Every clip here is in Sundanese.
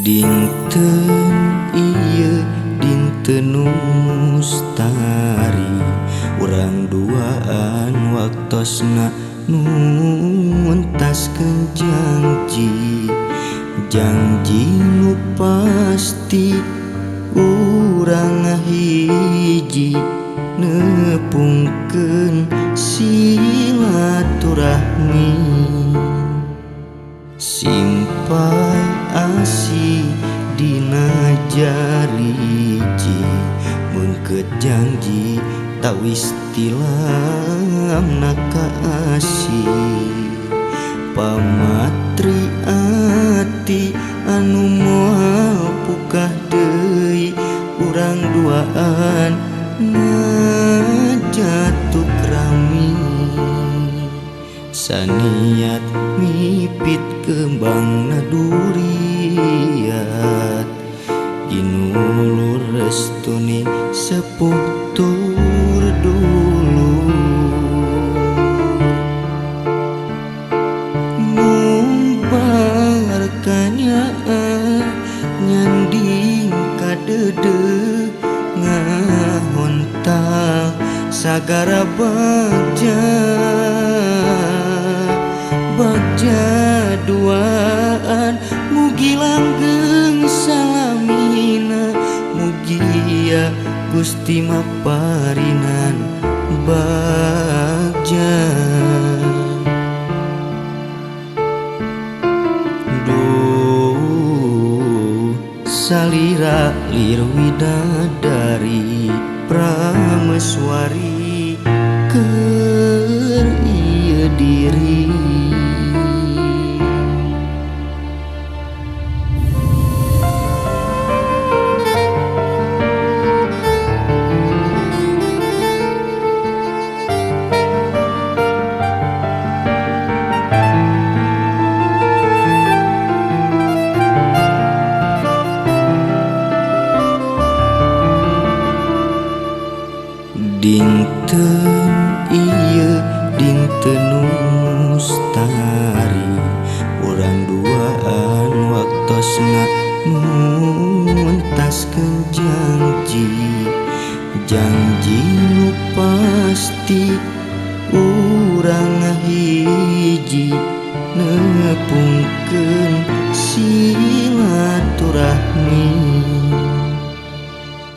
Dinten ieu dinten nu mustari, urang duaan waktosna nu entaskeun janji nu pasti urang ngahiji nepungkeun silaturahmi. Simpai asih dina jariji, mun keut janji tawis tilamna kaasih. Pamatri ati anu moal pukah deui, urang duaan ngajatuh rami. Saniat mipit kembangna duriat, ginulur restuni sepuh tur dulu. Mumbar kanyaan nyanding kadede, ngahontal sagara bagja duaan. Mugi langgeng salamina, mugia Gusti maparinan bagja. Duh salira lir widadari prameswari, keur ieu diri. Dinten ieu dinten nu mustari, urang duaan waktosna nu entaskeun janji nu pasti urang ngahiji nepungkeun silaturahmi.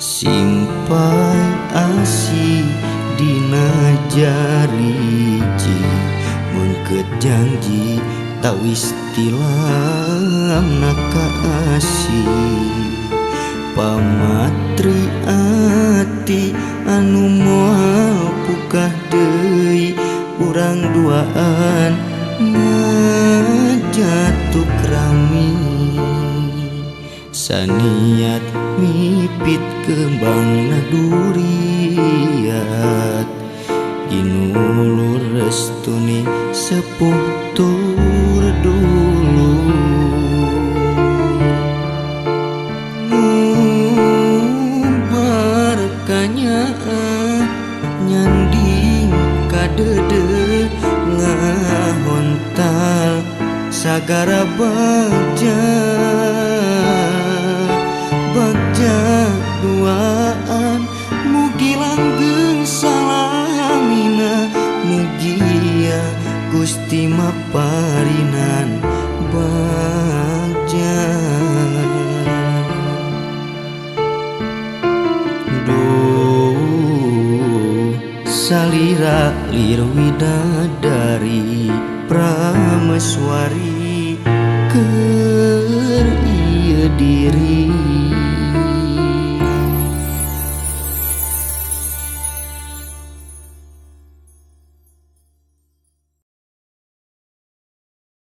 Simpai asih dina jariji, mun keut janji tawis tilamna kaasih. Pamatri ati anu moal pukah deui, urang duaan ngajatuh rami. Saniat mipit kembangna duriat, ginulur restuni sepuh tur dulu. Mumbar kanyaan nyanding kadede, ngahontal sagara bagja duaan. Mugi langgeng salamina, mugia Gusti maparinan bagja. Duh salira lir widadari prameswari, keur ieu diri.